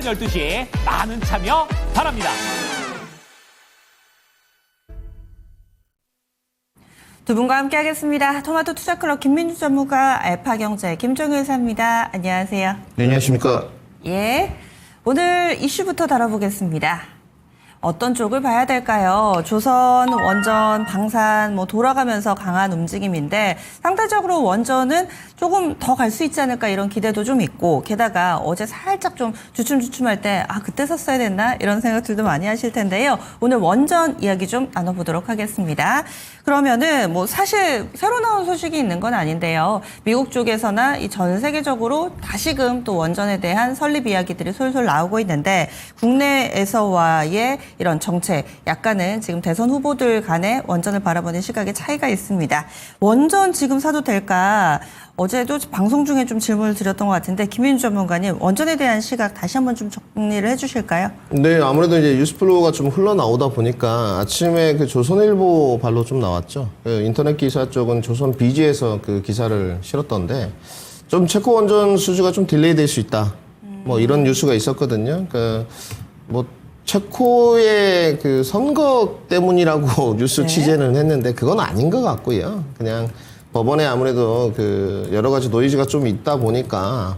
12시 많은 참여 바랍니다. 두 분과 함께 하겠습니다. 토마토 투자클럽 김민주 전무가 알파경제 김종윤 회사입니다. 안녕하세요. 네, 안녕하십니까. 예, 오늘 이슈부터 다뤄보겠습니다. 어떤 쪽을 봐야 될까요? 조선, 원전, 방산 돌아가면서 강한 움직임인데 상대적으로 원전은 조금 더 갈 수 있지 않을까 이런 기대도 좀 있고 게다가 어제 살짝 좀 주춤주춤할 때 그때 샀어야 됐나 이런 생각들도 많이 하실 텐데요. 오늘 원전 이야기 좀 나눠보도록 하겠습니다. 그러면은 사실 새로 나온 소식이 있는 건 아닌데요. 미국 쪽에서나 이 전 세계적으로 다시금 또 원전에 대한 설립 이야기들이 솔솔 나오고 있는데 국내에서와의 이런 정책, 약간은 지금 대선 후보들 간의 원전을 바라보는 시각에 차이가 있습니다. 원전 지금 사도 될까? 어제도 방송 중에 좀 질문을 드렸던 것 같은데 김민주 전문가님 원전에 대한 시각 다시 한번 좀 정리를 해주실까요? 네, 아무래도 이제 뉴스플로우가 좀 흘러나오다 보니까 아침에 그 조선일보 발로 좀 나왔죠. 그 인터넷 기사 쪽은 조선 비지에서 그 기사를 실었던데 좀 체코 원전 수주가 좀 딜레이 될 수 있다. 이런 뉴스가 있었거든요. 체코의 그 선거 때문이라고 뉴스 네. 취재는 했는데 그건 아닌 것 같고요. 그냥 법원에 아무래도 그 여러 가지 노이즈가 좀 있다 보니까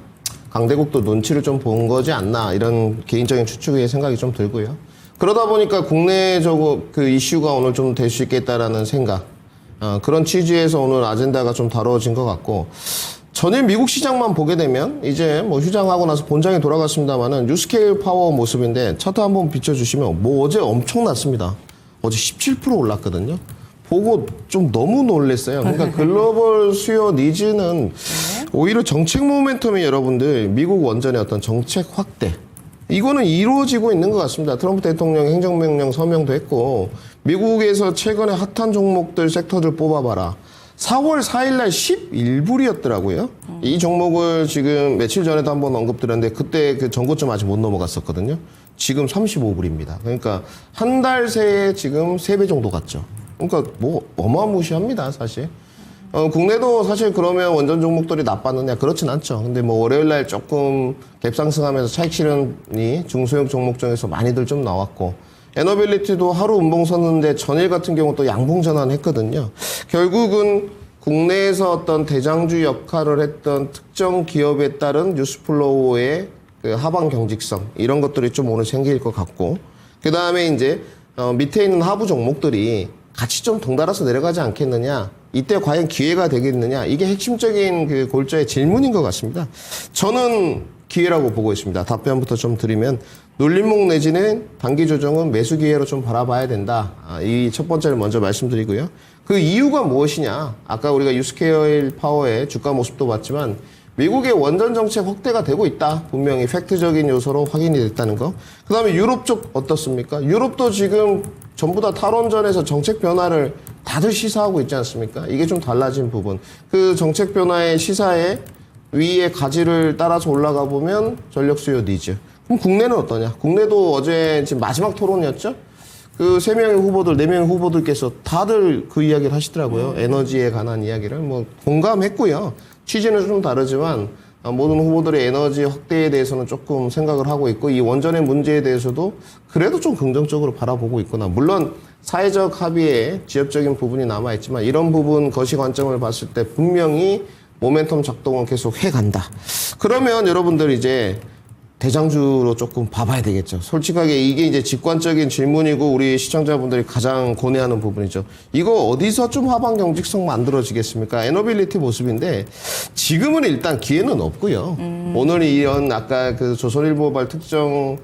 강대국도 눈치를 좀 본 거지 않나 이런 개인적인 추측의 생각이 좀 들고요. 그러다 보니까 국내적으로 그 이슈가 오늘 좀 될 수 있겠다라는 생각, 그런 취지에서 오늘 아젠다가 좀 다뤄진 것 같고 전일 미국 시장만 보게 되면 이제 휴장하고 나서 본장이 돌아갔습니다만은 뉴스케일 파워 모습인데 차트 한번 비춰주시면 어제 엄청났습니다. 어제 17% 올랐거든요. 보고 좀 너무 놀랐어요. 그러니까 글로벌 수요 니즈는 오히려 정책 모멘텀이 여러분들 미국 원전의 어떤 정책 확대 이거는 이루어지고 있는 것 같습니다. 트럼프 대통령 행정명령 서명도 했고 미국에서 최근에 핫한 종목들 섹터들 뽑아봐라. 4월 4일 날 11불이었더라고요. 이 종목을 지금 며칠 전에도 한번 언급드렸는데 그때 그 전고점 아직 못 넘어갔었거든요. 지금 35불입니다. 그러니까 한 달 새에 지금 3배 정도 갔죠. 그러니까 어마무시합니다, 사실. 국내도 사실 그러면 원전 종목들이 나빴느냐? 그렇진 않죠. 근데 월요일 날 조금 갭상승하면서 차익 실현이 중소형 종목 중에서 많이들 좀 나왔고, 에너빌리티도 하루 음봉 섰는데 전일 같은 경우 또 양봉 전환했거든요. 결국은 국내에서 어떤 대장주 역할을 했던 특정 기업에 따른 뉴스플로우의 그 하방 경직성, 이런 것들이 좀 오늘 생길 것 같고, 그 다음에 이제, 밑에 있는 하부 종목들이 같이 좀 동달아서 내려가지 않겠느냐. 이때 과연 기회가 되겠느냐. 이게 핵심적인 그 골자의 질문인 것 같습니다. 저는 기회라고 보고 있습니다. 답변부터 좀 드리면 눌림목 내지는 단기 조정은 매수 기회로 좀 바라봐야 된다. 이 첫 번째를 먼저 말씀드리고요. 그 이유가 무엇이냐. 아까 우리가 유스케일 파워의 주가 모습도 봤지만 미국의 원전 정책 확대가 되고 있다. 분명히 팩트적인 요소로 확인이 됐다는 거. 그 다음에 유럽 쪽 어떻습니까? 유럽도 지금 전부 다 탈원전에서 정책 변화를 다들 시사하고 있지 않습니까? 이게 좀 달라진 부분. 그 정책 변화의 시사에 위의 가지를 따라서 올라가 보면 전력 수요 니즈. 그럼 국내는 어떠냐? 국내도 어제 지금 마지막 토론이었죠? 그 3명의 후보들, 4명의 후보들께서 다들 그 이야기를 하시더라고요. 에너지에 관한 이야기를. 공감했고요. 취지는 좀 다르지만 모든 후보들의 에너지 확대에 대해서는 조금 생각을 하고 있고 이 원전의 문제에 대해서도 그래도 좀 긍정적으로 바라보고 있구나. 물론 사회적 합의에 지엽적인 부분이 남아있지만 이런 부분 거시 관점을 봤을 때 분명히 모멘텀 작동은 계속 해간다. 그러면 여러분들 이제 대장주로 조금 봐봐야 되겠죠. 솔직하게 이게 이제 직관적인 질문이고 우리 시청자분들이 가장 고뇌하는 부분이죠. 이거 어디서 좀 하방 경직성 만들어지겠습니까? 에너빌리티 모습인데 지금은 일단 기회는 없고요. 오늘 이런 아까 그 조선일보발 특정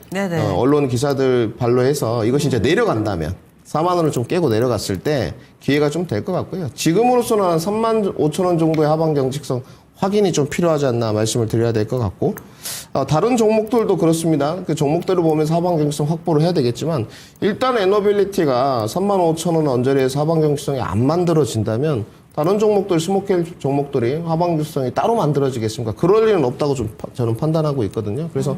언론 기사들 발로 해서 이것이 이제 내려간다면 4만 원을 좀 깨고 내려갔을 때 기회가 좀 될 것 같고요. 지금으로서는 한 3만 5천 원 정도의 하방 경직성 확인이 좀 필요하지 않나 말씀을 드려야 될 것 같고 다른 종목들도 그렇습니다. 그 종목들을 보면서 하방 경직성 확보를 해야 되겠지만 일단 에너빌리티가 3만 5천 원 언저리에서 하방 경직성이 안 만들어진다면 다른 종목들 스모켈 종목들이 하방 경직성이 따로 만들어지겠습니까? 그럴 일은 없다고 좀 저는 판단하고 있거든요. 그래서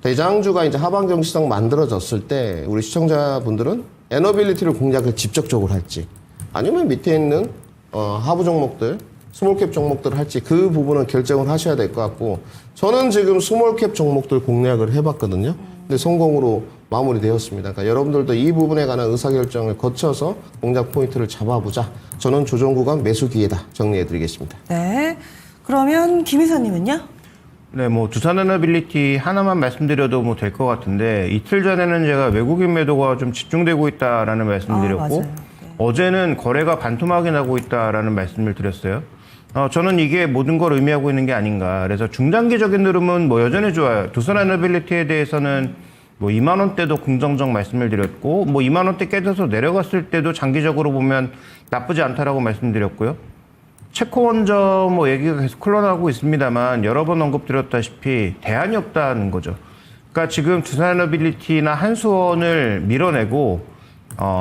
대장주가 이제 하방 경직성 만들어졌을 때 우리 시청자분들은 에너빌리티를 공략을 직접적으로 할지 아니면 밑에 있는 하부 종목들 스몰캡 종목들을 할지 그 부분은 결정을 하셔야 될 것 같고 저는 지금 스몰캡 종목들 공략을 해봤거든요. 근데 성공으로 마무리되었습니다. 그러니까 여러분들도 이 부분에 관한 의사결정을 거쳐서 공략 포인트를 잡아보자. 저는 조정 구간 매수 기회다 정리해드리겠습니다. 네. 그러면 김 이사님은요? 네, 뭐 두산에너빌리티 하나만 말씀드려도 뭐 될 것 같은데 이틀 전에는 제가 외국인 매도가 좀 집중되고 있다라는 말씀드렸고 맞아요. 네. 어제는 거래가 반토막이 나고 있다라는 말씀을 드렸어요. 저는 이게 모든 걸 의미하고 있는 게 아닌가. 그래서 중장기적인 흐름은 뭐 여전히 좋아요. 두산에너빌리티에 대해서는 뭐 2만 원대도 긍정적 말씀을 드렸고 뭐 2만 원대 깨져서 내려갔을 때도 장기적으로 보면 나쁘지 않다라고 말씀드렸고요. 체코원저 뭐 얘기가 계속 흘러나오고 있습니다만 여러 번 언급드렸다시피 대안이 없다는 거죠. 그러니까 지금 두산에너빌리티나 한수원을 밀어내고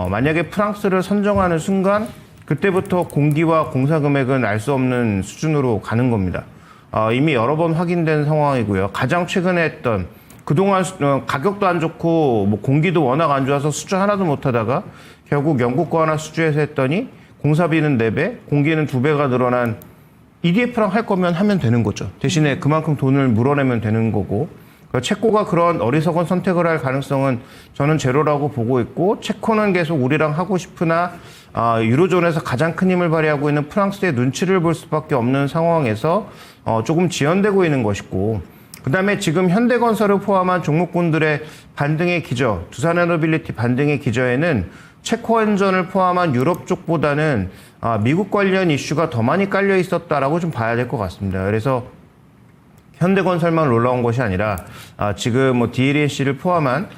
만약에 프랑스를 선정하는 순간 그때부터 공기와 공사 금액은 알 수 없는 수준으로 가는 겁니다. 이미 여러 번 확인된 상황이고요. 가장 최근에 했던 그동안 가격도 안 좋고 뭐 공기도 워낙 안 좋아서 수주 하나도 못 하다가 결국 영국과 하나 수주해서 했더니 공사비는 4배, 공기는 2배가 늘어난 EDF랑 할 거면 하면 되는 거죠. 대신에 그만큼 돈을 물어내면 되는 거고 체코가 그런 어리석은 선택을 할 가능성은 저는 제로라고 보고 있고 체코는 계속 우리랑 하고 싶으나 유로존에서 가장 큰 힘을 발휘하고 있는 프랑스의 눈치를 볼 수밖에 없는 상황에서 조금 지연되고 있는 것이고 그 다음에 지금 현대건설을 포함한 종목군들의 반등의 기저, 두산에너빌리티 반등의 기저에는 체코원전을 포함한 유럽 쪽보다는 미국 관련 이슈가 더 많이 깔려 있었다라고 좀 봐야 될 것 같습니다. 그래서 현대건설만 올라온 것이 아니라 지금 뭐 DLNC를 포함한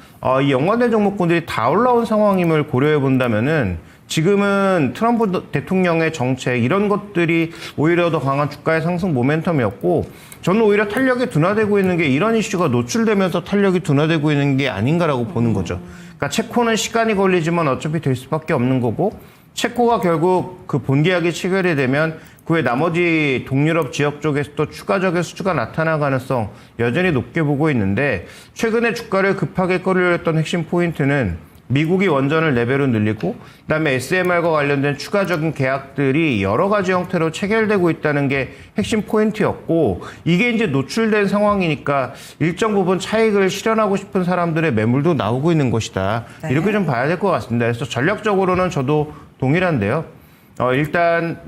이 연관된 종목군들이 다 올라온 상황임을 고려해 본다면은 지금은 트럼프 대통령의 정책 이런 것들이 오히려 더 강한 주가의 상승 모멘텀이었고 저는 오히려 탄력이 둔화되고 있는 게 이런 이슈가 노출되면서 탄력이 둔화되고 있는 게 아닌가라고 보는 거죠. 그러니까 체코는 시간이 걸리지만 어차피 될 수밖에 없는 거고 체코가 결국 그 본계약이 체결이 되면 그 외 나머지 동유럽 지역 쪽에서도 추가적인 수주가 나타날 가능성 여전히 높게 보고 있는데 최근에 주가를 급하게 끌어올렸던 핵심 포인트는 미국이 원전을 4배로 늘리고 그다음에 SMR과 관련된 추가적인 계약들이 여러 가지 형태로 체결되고 있다는 게 핵심 포인트였고 이게 이제 노출된 상황이니까 일정 부분 차익을 실현하고 싶은 사람들의 매물도 나오고 있는 것이다. 네. 이렇게 좀 봐야 될 것 같습니다. 그래서 전략적으로는 저도 동일한데요. 일단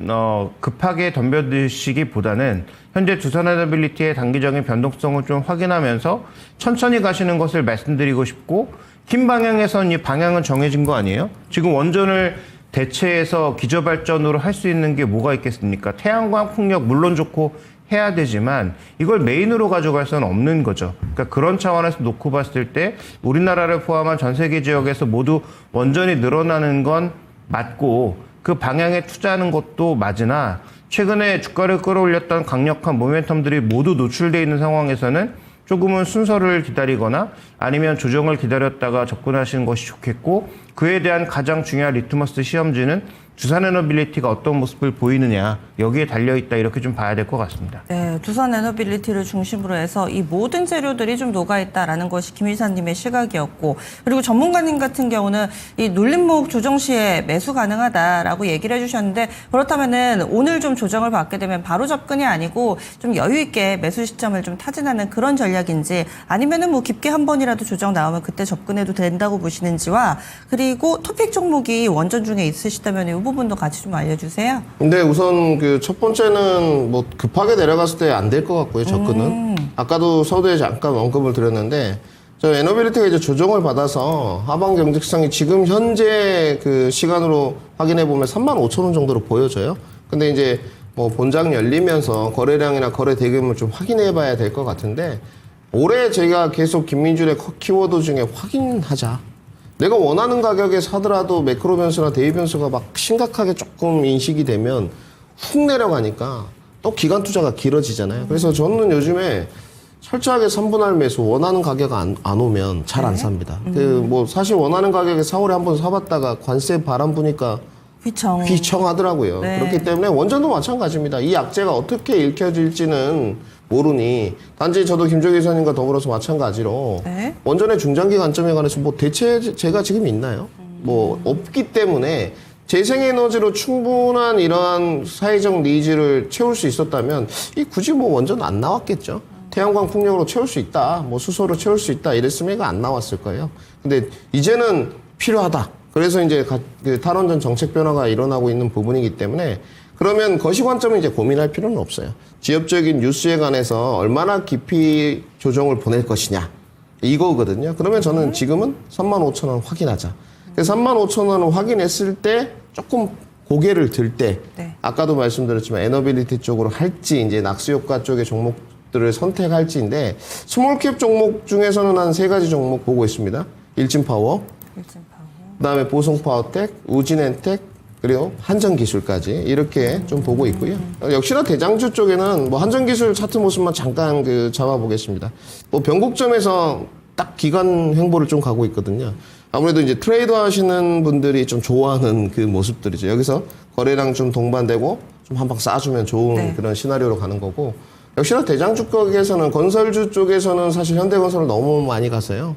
급하게 덤벼드시기보다는 현재 두산에너빌리티의 단기적인 변동성을 좀 확인하면서 천천히 가시는 것을 말씀드리고 싶고 긴 방향에선 이 방향은 정해진 거 아니에요? 지금 원전을 대체해서 기저발전으로 할 수 있는 게 뭐가 있겠습니까? 태양광 풍력 물론 좋고 해야 되지만 이걸 메인으로 가져갈 수는 없는 거죠. 그러니까 그런 차원에서 놓고 봤을 때 우리나라를 포함한 전 세계 지역에서 모두 원전이 늘어나는 건 맞고 그 방향에 투자하는 것도 맞으나 최근에 주가를 끌어올렸던 강력한 모멘텀들이 모두 노출되어 있는 상황에서는 조금은 순서를 기다리거나 아니면 조정을 기다렸다가 접근하시는 것이 좋겠고 그에 대한 가장 중요한 리트머스 시험지는 두산에너빌리티가 어떤 모습을 보이느냐 여기에 달려있다 이렇게 좀 봐야 될 것 같습니다. 네, 두산에너빌리티를 중심으로 해서 이 모든 재료들이 좀 녹아있다라는 것이 김 이사님의 시각이었고 그리고 전문가님 같은 경우는 이 눌림목 조정 시에 매수 가능하다라고 얘기를 해주셨는데 그렇다면은 오늘 좀 조정을 받게 되면 바로 접근이 아니고 좀 여유 있게 매수 시점을 좀 타진하는 그런 전략인지 아니면은 뭐 깊게 한 번이라도 조정 나오면 그때 접근해도 된다고 보시는지와 그리고 토픽 종목이 원전 중에 있으시다면 이 부분도 같이 좀 알려주세요. 근데 우선 그 첫 번째는 뭐 급하게 내려갔을 때 안 될 것 같고요, 접근은. 아까도 서두에 잠깐 언급을 드렸는데, 저 에너빌리티가 이제 조정을 받아서 하방 경직성이 지금 현재 그 시간으로 확인해 보면 35,000원 정도로 보여져요. 근데 이제 뭐 본장 열리면서 거래량이나 거래 대금을 좀 확인해 봐야 될 것 같은데, 올해 제가 계속 김민준의 키워드 중에 확인하자. 내가 원하는 가격에 사더라도 매크로 변수나 대위 변수가 막 심각하게 조금 인식이 되면 훅 내려가니까 또 기간 투자가 길어지잖아요. 그래서 저는 요즘에 철저하게 3분할 매수 원하는 가격 안 오면 잘 안 삽니다. 그 뭐 사실 원하는 가격에 4월에 한번 사봤다가 관세 바람 부니까 휘청하더라고요. 네. 그렇기 때문에 원전도 마찬가지입니다. 이 악재가 어떻게 읽혀질지는 모르니 단지 저도 김종기 기사님과 더불어서 마찬가지로 네. 원전의 중장기 관점에 관해서 뭐 대체제가 지금 있나요? 뭐 없기 때문에 재생에너지로 충분한 이러한 사회적 니즈를 채울 수 있었다면 굳이 뭐 원전 안 나왔겠죠. 태양광 풍력으로 채울 수 있다, 뭐 수소로 채울 수 있다 이랬으면 이거 안 나왔을 거예요. 근데 이제는 필요하다. 그래서 이제 그 탈원전 정책 변화가 일어나고 있는 부분이기 때문에 그러면 거시관점은 이제 고민할 필요는 없어요. 지역적인 뉴스에 관해서 얼마나 깊이 조정을 보낼 것이냐 이거거든요. 그러면 저는 지금은 35,000원 확인하자. 그래서 35,000원을 확인했을 때 조금 고개를 들 때 네. 아까도 말씀드렸지만 에너빌리티 쪽으로 할지 이제 낙수효과 쪽의 종목들을 선택할지인데 스몰캡 종목 중에서는 한 3가지 종목 보고 있습니다. 일진파워, 그다음에 보성파워텍, 우진엔텍, 그리고 한전기술까지 이렇게 좀 보고 있고요. 역시나 대장주 쪽에는 뭐 한전기술 차트 모습만 잠깐 잡아보겠습니다. 뭐 변곡점에서 딱 기간 횡보를 좀 가고 있거든요. 아무래도 이제 트레이드 하시는 분들이 좀 좋아하는 그 모습들이죠. 여기서 거래량 좀 동반되고 좀 한 방 쏴주면 좋은 네. 그런 시나리오로 가는 거고, 역시나 대장주 쪽에서는 건설주 쪽에서는 사실 현대건설을 너무 많이 가서요.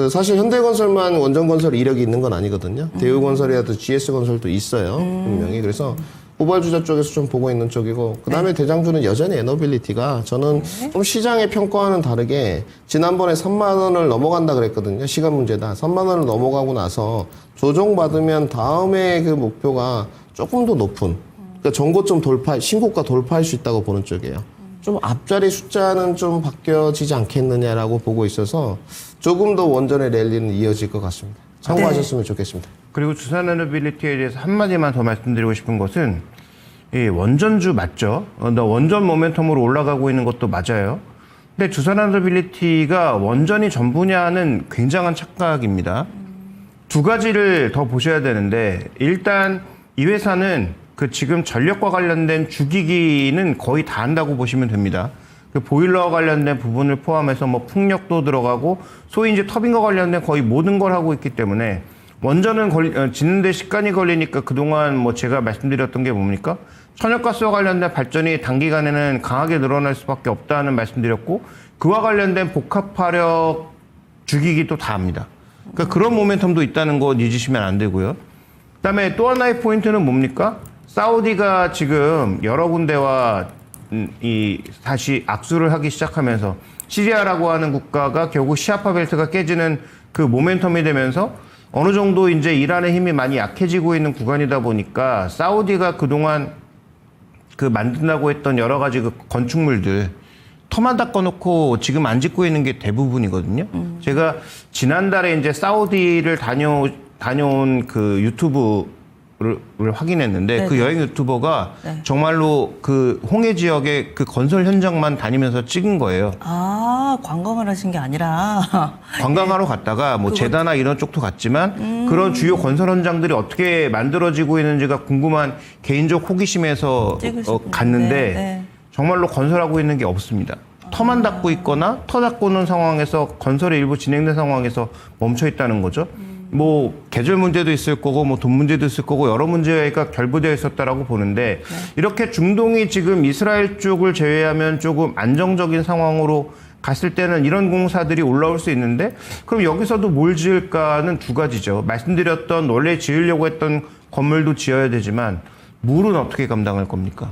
사실 현대건설만 원전건설 이력이 있는 건 아니거든요. 대우건설이라도 GS건설도 있어요. 분명히. 그래서 후발주자 쪽에서 좀 보고 있는 쪽이고, 그 다음에 대장주는 여전히 에너빌리티가 저는 좀 시장의 평가와는 다르게 지난번에 3만 원을 넘어간다 그랬거든요. 시간 문제다. 3만 원을 넘어가고 나서 조정받으면 다음에 그 목표가 조금 더 높은, 그러니까 전고점 돌파, 신고가 돌파할 수 있다고 보는 쪽이에요. 좀 앞자리 숫자는 좀 바뀌어지지 않겠느냐라고 보고 있어서 조금 더 원전의 랠리는 이어질 것 같습니다. 참고하셨으면 좋겠습니다. 그리고 두산에너빌리티에 대해서 한마디만 더 말씀드리고 싶은 것은 이 원전주 맞죠? 원전 모멘텀으로 올라가고 있는 것도 맞아요. 근데 두산에너빌리티가 원전이 전부냐는 굉장한 착각입니다. 두 가지를 더 보셔야 되는데, 일단 이 회사는 그 지금 전력과 관련된 주기기는 거의 다 한다고 보시면 됩니다. 그 보일러와 관련된 부분을 포함해서 뭐 풍력도 들어가고 소위 이제 터빈과 관련된 거의 모든 걸 하고 있기 때문에 원전은 짓는데 시간이 걸리니까 그동안 뭐 제가 말씀드렸던 게 뭡니까? 천연가스와 관련된 발전이 단기간에는 강하게 늘어날 수밖에 없다는 말씀드렸고, 그와 관련된 복합화력 주기기도 다 합니다. 그러니까 그런 모멘텀도 있다는 거 잊으시면 안 되고요. 그다음에 또 하나의 포인트는 뭡니까? 사우디가 지금 여러 군데와 다시 악수를 하기 시작하면서 시리아라고 하는 국가가 결국 시아파 벨트가 깨지는 그 모멘텀이 되면서 어느 정도 이제 이란의 힘이 많이 약해지고 있는 구간이다 보니까 사우디가 그동안 그 만든다고 했던 여러 가지 그 건축물들 터만 닦아놓고 지금 안 짓고 있는 게 대부분이거든요. 제가 지난달에 이제 사우디를 다녀온 그 유튜브를 확인했는데, 네네. 그 여행 유튜버가 네. 정말로 그 홍해 지역의 그 건설 현장만 다니면서 찍은 거예요. 아, 관광을 하신 게 아니라. 관광하러 갔다가 뭐 제다나 이런 쪽도 갔지만 그런 주요 건설 현장들이 어떻게 만들어지고 있는지가 궁금한 개인적 호기심에서 찍으셨군요. 갔는데 네. 정말로 건설하고 있는 게 없습니다. 터만 닦고 있거나 터 닦고 있는 상황에서 건설이 일부 진행된 상황에서 멈춰 있다는 거죠. 뭐 계절 문제도 있을 거고 뭐 돈 문제도 있을 거고 여러 문제가 결부되어 있었다라고 보는데, 이렇게 중동이 지금 이스라엘 쪽을 제외하면 조금 안정적인 상황으로 갔을 때는 이런 공사들이 올라올 수 있는데, 그럼 여기서도 뭘 지을까는 두 가지죠. 말씀드렸던 원래 지으려고 했던 건물도 지어야 되지만 물은 어떻게 감당할 겁니까?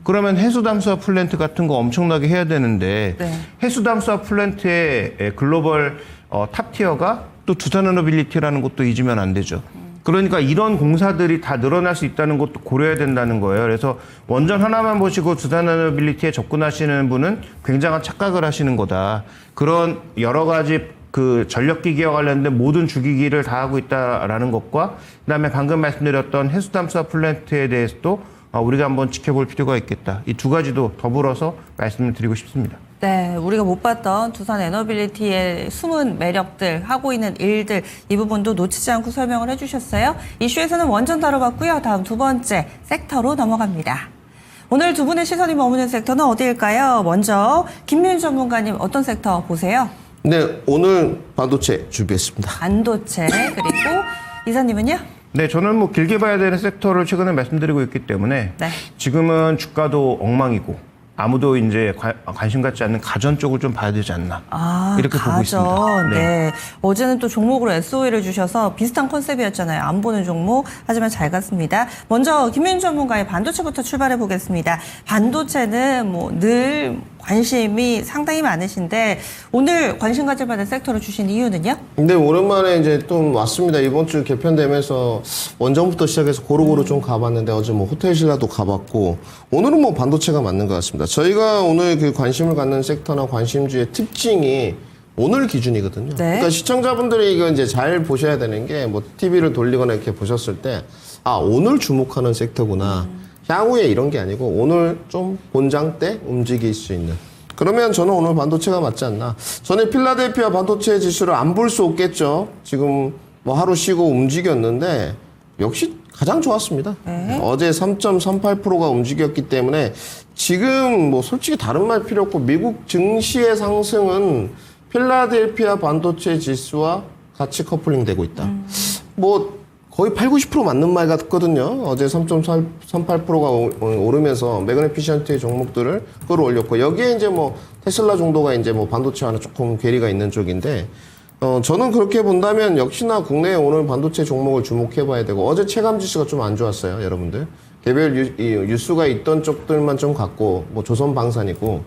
그러면 해수담수화 플랜트 같은 거 엄청나게 해야 되는데, 네. 해수담수화 플랜트의 글로벌 탑티어가 또 두산에너빌리티라는 것도 잊으면 안 되죠. 그러니까 이런 공사들이 다 늘어날 수 있다는 것도 고려해야 된다는 거예요. 그래서 원전 하나만 보시고 두산에너빌리티에 접근하시는 분은 굉장한 착각을 하시는 거다. 그런 여러 가지 그 전력기기와 관련된 모든 주기기를 다 하고 있다라는 것과, 그다음에 방금 말씀드렸던 해수담수화 플랜트에 대해서도 우리가 한번 지켜볼 필요가 있겠다. 이 두 가지도 더불어서 말씀을 드리고 싶습니다. 네, 우리가 못 봤던 두산 에너빌리티의 숨은 매력들, 하고 있는 일들, 이 부분도 놓치지 않고 설명을 해주셨어요. 이슈에서는 원전 다뤄봤고요. 다음 두 번째 섹터로 넘어갑니다. 오늘 두 분의 시선이 머무는 섹터는 어디일까요? 먼저 김민우 전문가님, 어떤 섹터 보세요? 네, 오늘 반도체 준비했습니다. 반도체, 그리고 이사님은요? 네, 저는 뭐 길게 봐야 되는 섹터를 최근에 말씀드리고 있기 때문에 네. 지금은 주가도 엉망이고 아무도 이제 관심 갖지 않는 가전 쪽을 좀 봐야 되지 않나. 이렇게 보고 있습니다. 가전. 네. 어제는 또 종목으로 SOE를 주셔서 비슷한 컨셉이었잖아요. 안 보는 종목. 하지만 잘 갔습니다. 먼저 김윤 전문가의 반도체부터 출발해 보겠습니다. 반도체는 뭐 늘 관심이 상당히 많으신데 오늘 관심 가질 만한 섹터로 주신 이유는요? 근데 오랜만에 이제 또 왔습니다. 이번 주 개편되면서 원전부터 시작해서 고루고루 좀 가봤는데 어제 뭐 호텔신라도 가봤고 오늘은 뭐 반도체가 맞는 것 같습니다. 저희가 오늘 그 관심을 갖는 섹터나 관심주의 특징이 오늘 기준이거든요. 네. 그러니까 시청자분들이 이거 이제 잘 보셔야 되는 게 뭐 TV를 돌리거나 이렇게 보셨을 때 아, 오늘 주목하는 섹터구나. 향후에 이런 게 아니고 오늘 좀 본장 때 움직일 수 있는. 그러면 저는 오늘 반도체가 맞지 않나. 저는 필라델피아 반도체 지수를 안 볼 수 없겠죠. 지금 뭐 하루 쉬고 움직였는데 역시 가장 좋았습니다. 어제 3.38%가 움직였기 때문에 지금 뭐 솔직히 다른 말 필요 없고 미국 증시의 상승은 필라델피아 반도체 지수와 같이 커플링 되고 있다. 뭐 거의 80, 90% 맞는 말 같거든요. 어제 3.38%가 오르면서 매그네피션트의 종목들을 끌어올렸고 여기에 이제 뭐 테슬라 정도가 이제 뭐 반도체와는 조금 괴리가 있는 쪽인데 저는 그렇게 본다면 역시나 국내에 오늘 반도체 종목을 주목해 봐야 되고 어제 체감 지수가 좀 안 좋았어요, 여러분들. 개별 뉴스가 있던 쪽들만 좀 갖고 뭐 조선방산이고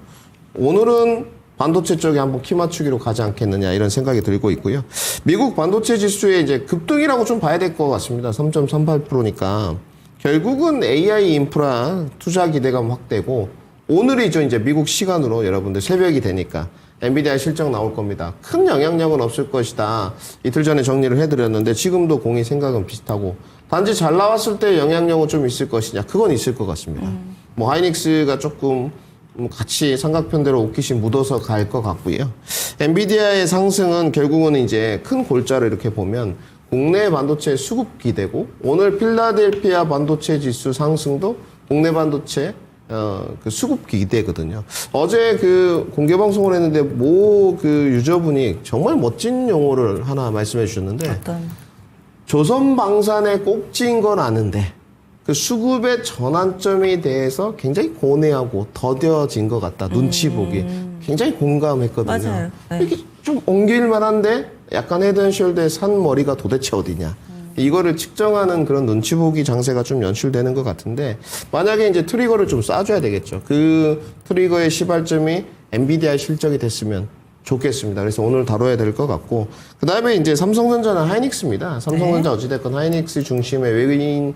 오늘은 반도체 쪽에 한번 키 맞추기로 가지 않겠느냐 이런 생각이 들고 있고요. 미국 반도체 지수의 이제 급등이라고 좀 봐야 될 것 같습니다. 3.38%니까 결국은 AI 인프라 투자 기대감 확대고 오늘이죠. 이제 미국 시간으로 여러분들 새벽이 되니까 엔비디아 실적 나올 겁니다. 큰 영향력은 없을 것이다. 이틀 전에 정리를 해드렸는데 지금도 공이 생각은 비슷하고 단지 잘 나왔을 때 영향력은 좀 있을 것이냐 그건 있을 것 같습니다. 뭐 하이닉스가 조금 같이 삼각편대로 옷깃이 묻어서 갈 것 같고요. 엔비디아의 상승은 결국은 이제 큰 골자를 이렇게 보면 국내 반도체 수급 기대고 오늘 필라델피아 반도체 지수 상승도 국내 반도체 그 수급 기대거든요. 어제 그 공개 방송을 했는데 모 그 유저분이 정말 멋진 용어를 하나 말씀해 주셨는데 어떤? 조선방산에 꼭지인 건 아는데 그 수급의 전환점에 대해서 굉장히 고뇌하고 더뎌진 것 같다. 눈치 보기. 굉장히 공감했거든요. 맞아요. 네. 이렇게 좀 옮길 만한데 약간 헤드앤숄더의 산 머리가 도대체 어디냐. 이거를 측정하는 그런 눈치 보기 장세가 좀 연출되는 것 같은데 만약에 이제 트리거를 좀 쏴줘야 되겠죠. 그 트리거의 시발점이 엔비디아의 실적이 됐으면 좋겠습니다. 그래서 오늘 다뤄야 될 것 같고 그 다음에 이제 삼성전자는 하이닉스입니다. 삼성전자 어찌됐건 하이닉스 중심의 외국인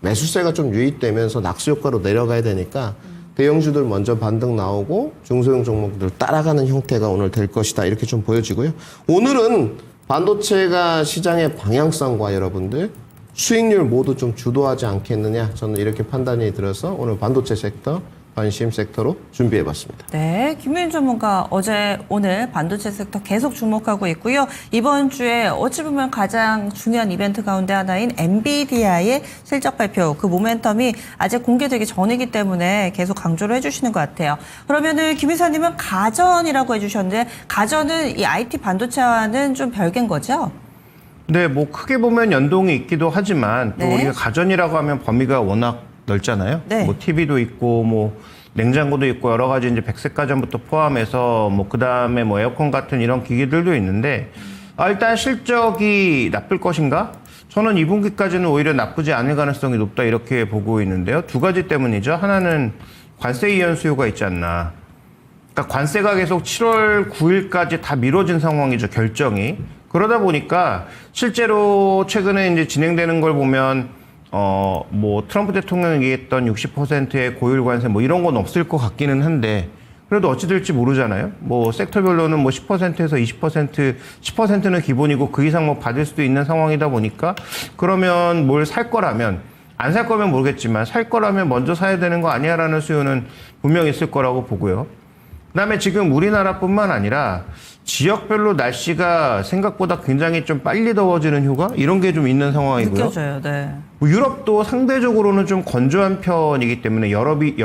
매수세가 좀 유입되면서 낙수 효과로 내려가야 되니까 대형주들 먼저 반등 나오고 중소형 종목들 따라가는 형태가 오늘 될 것이다. 이렇게 좀 보여지고요. 오늘은 반도체가 시장의 방향성과 여러분들 수익률 모두 좀 주도하지 않겠느냐. 저는 이렇게 판단이 들어서 오늘 반도체 섹터 관심 섹터로 준비해봤습니다. 네, 김윤 전문가 어제 오늘 반도체 섹터 계속 주목하고 있고요. 이번 주에 어찌 보면 가장 중요한 이벤트 가운데 하나인 엔비디아의 실적 발표, 그 모멘텀이 아직 공개되기 전이기 때문에 계속 강조를 해주시는 것 같아요. 그러면은 김 이사님은 가전이라고 해주셨는데 가전은 이 IT 반도체와는 좀 별개인 거죠? 네, 뭐 크게 보면 연동이 있기도 하지만 또 네. 우리가 가전이라고 하면 범위가 워낙 넓잖아요. 네. 뭐 TV도 있고 뭐 냉장고도 있고 여러 가지 이제 백색 가전부터 포함해서 뭐 그다음에 뭐 에어컨 같은 이런 기기들도 있는데 일단 실적이 나쁠 것인가? 저는 2분기까지는 오히려 나쁘지 않을 가능성이 높다 이렇게 보고 있는데요. 두 가지 때문이죠. 하나는 관세 이연 수요가 있지 않나. 그러니까 관세가 계속 7월 9일까지 다 미뤄진 상황이죠. 결정이. 그러다 보니까 실제로 최근에 이제 진행되는 걸 보면 뭐 트럼프 대통령이 얘기했던 60%의 고율 관세 뭐 이런 건 없을 것 같기는 한데 그래도 어찌 될지 모르잖아요. 뭐 섹터별로는 뭐 10%에서 20%, 10%는 기본이고 그 이상 뭐 받을 수도 있는 상황이다 보니까 그러면 뭘 살 거라면 안 살 거면 모르겠지만 살 거라면 먼저 사야 되는 거 아니야라는 수요는 분명히 있을 거라고 보고요. 그다음에 지금 우리나라뿐만 아니라 지역별로 날씨가 생각보다 굉장히 좀 빨리 더워지는 효과 이런 게 좀 있는 상황이고요. 느껴져요, 네. 뭐 유럽도 상대적으로는 좀 건조한 편이기 때문에 여름이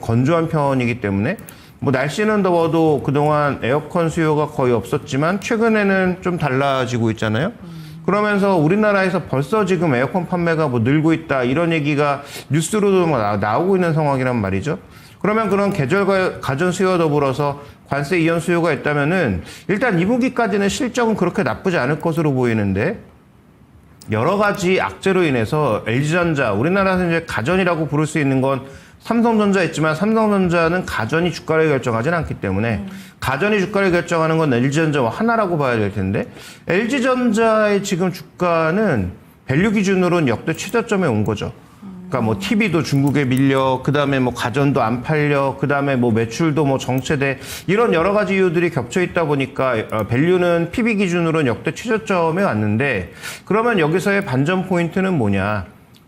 건조한 편이기 때문에 뭐 날씨는 더워도 그동안 에어컨 수요가 거의 없었지만 최근에는 좀 달라지고 있잖아요. 그러면서 우리나라에서 벌써 지금 에어컨 판매가 뭐 늘고 있다 이런 얘기가 뉴스로도 뭐 나오고 있는 상황이란 말이죠. 그러면 그런 계절 가전 수요와 더불어서 관세 이연 수요가 있다면은 일단 2분기까지는 실적은 그렇게 나쁘지 않을 것으로 보이는데 여러 가지 악재로 인해서 LG전자, 우리나라에서 이제 가전이라고 부를 수 있는 건 삼성전자 있지만 삼성전자는 가전이 주가를 결정하진 않기 때문에 가전이 주가를 결정하는 건 LG전자와 하나라고 봐야 될 텐데 LG전자의 지금 주가는 밸류 기준으로는 역대 최저점에 온 거죠. 그러니까 뭐 TV도 중국에 밀려, 그 다음에 뭐 가전도 안 팔려, 그 다음에 뭐 매출도 뭐 정체돼 이런 여러 가지 이유들이 겹쳐 있다 보니까 밸류는 PB 기준으로는 역대 최저점에 왔는데 그러면 여기서의 반전 포인트는 뭐냐?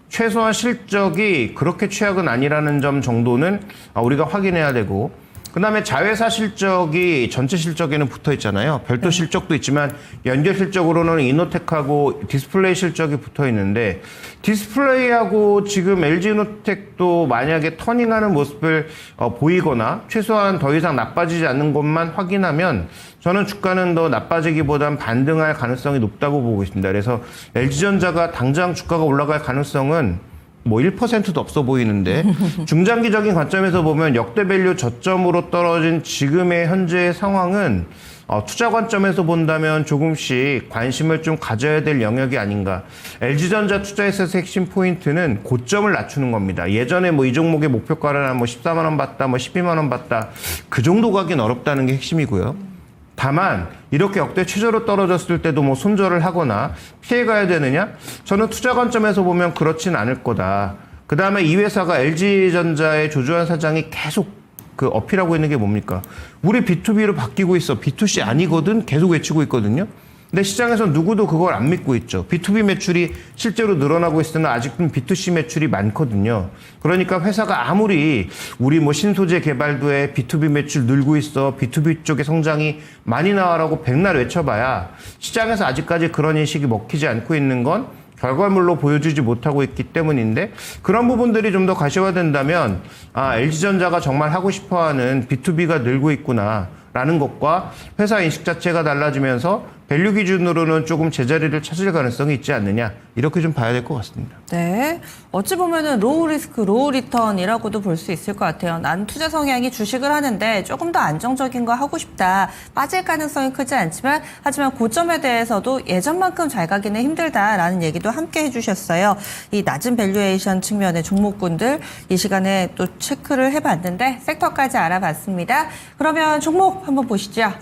최소한 실적이 그렇게 최악은 아니라는 점 정도는 우리가 확인해야 되고 그 다음에 자회사 실적이 전체 실적에는 붙어 있잖아요. 별도 실적도 있지만 연결 실적으로는 이노텍하고 디스플레이 실적이 붙어 있는데 디스플레이하고 지금 LG이노텍도 만약에 터닝하는 모습을 보이거나 최소한 더 이상 나빠지지 않는 것만 확인하면 저는 주가는 더 나빠지기보단 반등할 가능성이 높다고 보고 있습니다. 그래서 LG전자가 당장 주가가 올라갈 가능성은 뭐 1%도 없어 보이는데 중장기적인 관점에서 보면 역대 밸류 저점으로 떨어진 지금의 현재의 상황은 투자 관점에서 본다면 조금씩 관심을 좀 가져야 될 영역이 아닌가. LG전자 투자에서의 핵심 포인트는 고점을 낮추는 겁니다. 예전에 뭐 이 종목의 목표가를 한 뭐 14만 원 받다, 뭐 12만 원 받다 그 정도 가긴 어렵다는 게 핵심이고요. 다만 이렇게 역대 최저로 떨어졌을 때도 뭐 손절을 하거나 피해가야 되느냐? 저는 투자 관점에서 보면 그렇진 않을 거다. 그 다음에 이 회사가 LG전자의 조주환 사장이 계속 그 어필하고 있는 게 뭡니까? 우리 B2B로 바뀌고 있어. B2C 아니거든. 계속 외치고 있거든요. 근데 시장에서 누구도 그걸 안 믿고 있죠. B2B 매출이 실제로 늘어나고 있으나 아직은 B2C 매출이 많거든요. 그러니까 회사가 아무리 우리 뭐 신소재 개발도 해 B2B 매출 늘고 있어. B2B 쪽의 성장이 많이 나와라고 백날 외쳐봐야 시장에서 아직까지 그런 인식이 먹히지 않고 있는 건 결과물로 보여주지 못하고 있기 때문인데 그런 부분들이 좀 더 가시화된다면 LG전자가 정말 하고 싶어하는 B2B가 늘고 있구나 라는 것과 회사 인식 자체가 달라지면서 밸류 기준으로는 조금 제자리를 찾을 가능성이 있지 않느냐 이렇게 좀 봐야 될 것 같습니다. 네, 어찌 보면은 로우 리스크, 로우 리턴이라고도 볼 수 있을 것 같아요. 난 투자 성향이 주식을 하는데 조금 더 안정적인 거 하고 싶다. 빠질 가능성이 크지 않지만 하지만 고점에 대해서도 예전만큼 잘 가기는 힘들다라는 얘기도 함께 해주셨어요. 이 낮은 밸류에이션 측면의 종목군들 이 시간에 또 체크를 해봤는데 섹터까지 알아봤습니다. 그러면 종목 한번 보시죠.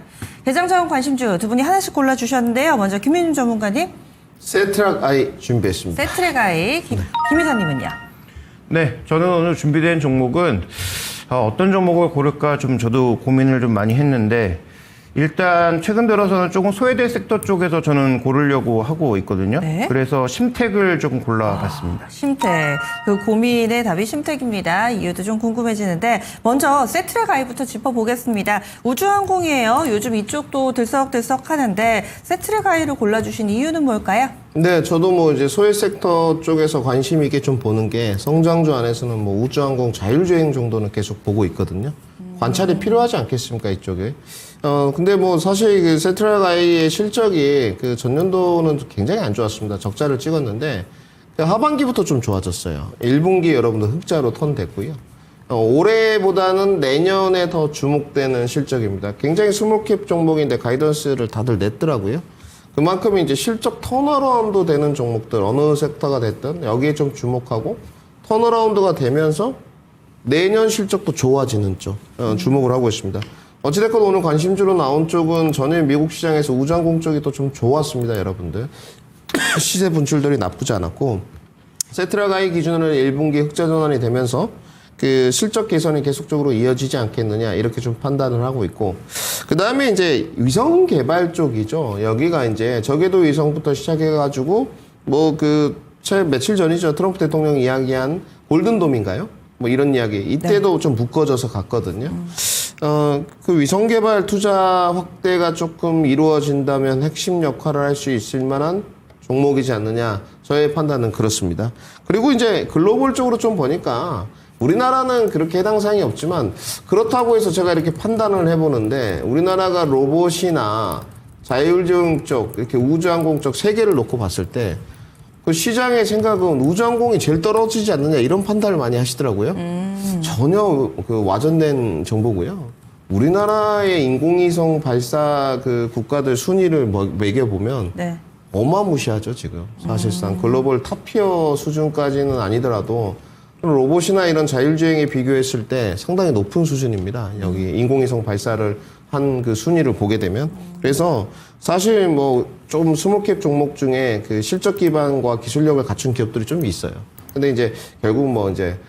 대장정 관심주 두 분이 하나씩 골라주셨는데요. 먼저 김민준 전문가님. 세트락 아이 준비했습니다. 세트랙 아이 김 이사님은요? 네, 저는 오늘 준비된 종목은 어떤 종목을 고를까 좀 저도 고민을 좀 많이 했는데 일단 최근 들어서는 조금 소외된 섹터 쪽에서 저는 고르려고 하고 있거든요. 네. 그래서 심텍을 조금 골라봤습니다. 심텍. 그 고민의 답이 심텍입니다. 이유도 좀 궁금해지는데 먼저 세트랙 아이부터 짚어보겠습니다. 우주항공이에요. 요즘 이쪽도 들썩들썩 하는데 세트랙 아이를 골라주신 이유는 뭘까요? 네, 저도 뭐 이제 소외 섹터 쪽에서 관심 있게 좀 보는 게 성장주 안에서는 뭐 우주항공 자율주행 정도는 계속 보고 있거든요. 관찰이 필요하지 않겠습니까, 이쪽에. 근데 뭐 사실 그 세트랙 아이의 실적이 그 전년도는 굉장히 안 좋았습니다. 적자를 찍었는데 하반기부터 좀 좋아졌어요. 1분기 여러분들 흑자로 턴됐고요. 올해보다는 내년에 더 주목되는 실적입니다. 굉장히 스몰캡 종목인데 가이던스를 다들 냈더라고요. 그만큼 이제 실적 턴어라운드 되는 종목들 어느 섹터가 됐든 여기에 좀 주목하고 턴어라운드가 되면서 내년 실적도 좋아지는 쪽 주목을 하고 있습니다. 어찌됐건 오늘 관심주로 나온 쪽은 전일 미국 시장에서 우주항공 쪽이 또 좀 좋았습니다, 여러분들. 시세 분출들이 나쁘지 않았고 세트랙 아이 기준으로 1분기 흑자 전환이 되면서 그 실적 개선이 계속적으로 이어지지 않겠느냐 이렇게 좀 판단을 하고 있고 그 다음에 이제 위성 개발 쪽이죠. 여기가 이제 저궤도 위성부터 시작해가지고 뭐 그 며칠 전이죠. 트럼프 대통령이 이야기한 골든돔인가요? 뭐 이런 이야기 이때도 좀 묶어져서 갔거든요. 그 위성 개발 투자 확대가 조금 이루어진다면 핵심 역할을 할 수 있을 만한 종목이지 않느냐. 저의 판단은 그렇습니다. 그리고 이제 글로벌적으로 좀 보니까 우리나라는 그렇게 해당 사항이 없지만 그렇다고 해서 제가 이렇게 판단을 해보는데 우리나라가 로봇이나 자율주행 쪽 이렇게 우주항공 쪽 세 개를 놓고 봤을 때 그 시장의 생각은 우주항공이 제일 떨어지지 않느냐 이런 판단을 많이 하시더라고요. 전혀 그 와전된 정보고요. 우리나라의 인공위성 발사 그 국가들 순위를 매겨보면 네. 어마무시하죠, 지금. 사실상 글로벌 탑티어 수준까지는 아니더라도 로봇이나 이런 자율주행에 비교했을 때 상당히 높은 수준입니다. 여기 인공위성 발사를 한 그 순위를 보게 되면. 그래서 사실 뭐 좀 스몰캡 종목 중에 그 실적 기반과 기술력을 갖춘 기업들이 좀 있어요. 근데 이제 결국 뭐 이제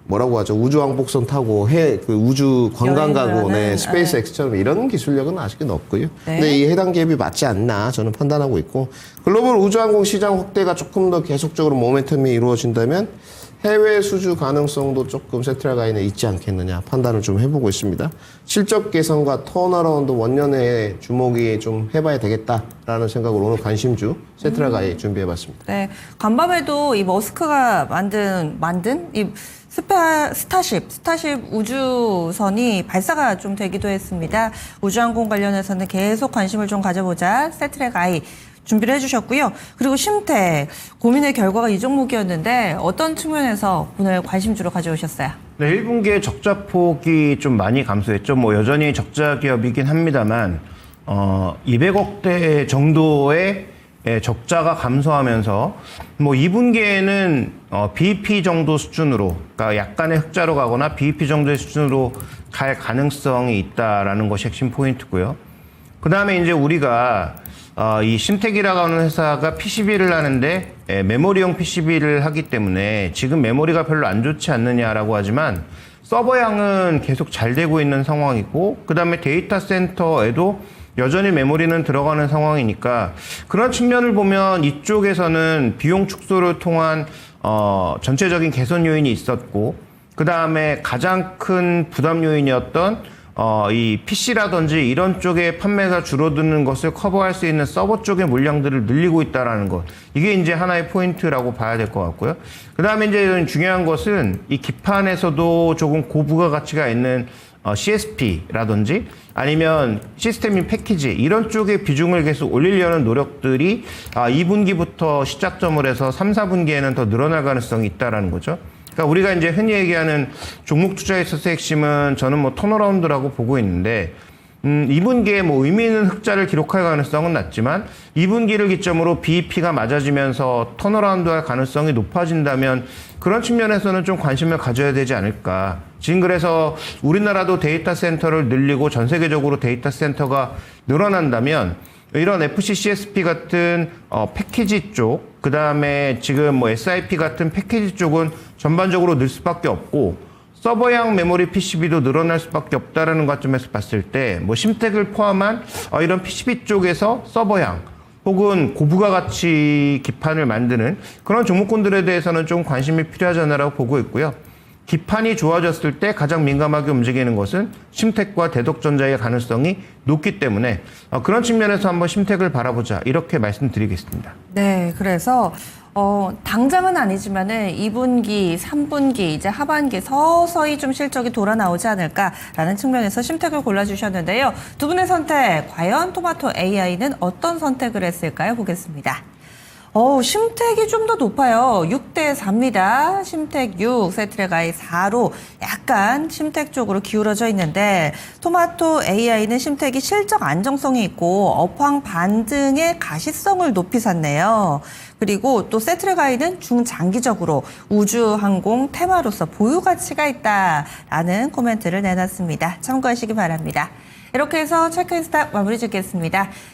뭐라고 하죠? 우주왕복선 타고 그 우주 관광 가고, 여행 가는, 스페이스 X처럼 이런 기술력은 아직은 없고요. 네. 근데 이 해당 기업이 맞지 않나 저는 판단하고 있고, 글로벌 우주항공 시장 확대가 조금 더 계속적으로 모멘텀이 이루어진다면 해외 수주 가능성도 조금 세트라가인에 있지 않겠느냐 판단을 좀 해보고 있습니다. 실적 개선과 턴어라운드 원년에 주목이 좀 해봐야 되겠다라는 생각으로 오늘 관심주 세트라가인 준비해봤습니다. 네. 간밤에도 이 머스크가 만든 이 스타쉽 우주선이 발사가 좀 되기도 했습니다. 우주항공 관련해서는 계속 관심을 좀 가져보자. 세트랙 아이 준비를 해주셨고요. 그리고 심택 고민의 결과가 이 종목이었는데 어떤 측면에서 오늘 관심주로 가져오셨어요? 네, 1분기에 적자폭이 좀 많이 감소했죠. 뭐 여전히 적자 기업이긴 합니다만 200억대 정도의 적자가 감소하면서 뭐 2분기에는 BEP 정도 수준으로, 그러니까 약간의 흑자로 가거나 BEP 정도의 수준으로 갈 가능성이 있다라는 것이 핵심 포인트고요. 그 다음에 이제 우리가 이 심택이라고 하는 회사가 PCB를 하는데 메모리용 PCB를 하기 때문에 지금 메모리가 별로 안 좋지 않느냐라고 하지만 서버양은 계속 잘 되고 있는 상황이고, 그 다음에 데이터 센터에도 여전히 메모리는 들어가는 상황이니까 그런 측면을 보면 이쪽에서는 비용 축소를 통한 전체적인 개선 요인이 있었고, 그 다음에 가장 큰 부담 요인이었던 이 PC라든지 이런 쪽의 판매가 줄어드는 것을 커버할 수 있는 서버 쪽의 물량들을 늘리고 있다라는 것. 이게 이제 하나의 포인트라고 봐야 될 것 같고요. 그 다음에 이제 중요한 것은 이 기판에서도 조금 고부가 가치가 있는 CSP라든지 아니면 시스템인 패키지 이런 쪽의 비중을 계속 올리려는 노력들이 2분기부터 시작점을 해서 3, 4분기에는 더 늘어날 가능성이 있다라는 거죠. 그러니까 우리가 이제 흔히 얘기하는 종목 투자에 있어서의 핵심은 저는 뭐 턴어라운드라고 보고 있는데 2분기에 뭐 의미 있는 흑자를 기록할 가능성은 낮지만 2분기를 기점으로 BEP가 맞아지면서 턴어라운드할 가능성이 높아진다면 그런 측면에서는 좀 관심을 가져야 되지 않을까. 지금 그래서 우리나라도 데이터 센터를 늘리고 전 세계적으로 데이터 센터가 늘어난다면 이런 FC, CSP 같은 패키지 쪽, 그 다음에 지금 뭐 SIP 같은 패키지 쪽은 전반적으로 늘 수밖에 없고, 서버형 메모리 PCB도 늘어날 수밖에 없다라는 관점에서 봤을 때, 뭐 심택을 포함한 이런 PCB 쪽에서 서버형 혹은 고부가 가치 기판을 만드는 그런 종목군들에 대해서는 좀 관심이 필요하지 않나라고 보고 있고요. 기판이 좋아졌을 때 가장 민감하게 움직이는 것은 심택과 대덕전자의 가능성이 높기 때문에 그런 측면에서 한번 심택을 바라보자 이렇게 말씀드리겠습니다. 네, 그래서 당장은 아니지만은 2분기, 3분기 이제 하반기 서서히 좀 실적이 돌아 나오지 않을까라는 측면에서 심택을 골라주셨는데요. 두 분의 선택, 과연 토마토 AI는 어떤 선택을 했을까요? 보겠습니다. 심택이 좀 더 높아요. 6대 4입니다. 심택 6, 세트랙 아이 4로 약간 심택 쪽으로 기울어져 있는데, 토마토 AI는 심택이 실적 안정성이 있고 업황 반등의 가시성을 높이 샀네요. 그리고 또 세트랙 아이는 중장기적으로 우주항공 테마로서 보유 가치가 있다라는 코멘트를 내놨습니다. 참고하시기 바랍니다. 이렇게 해서 체크인스탁 마무리 짓겠습니다.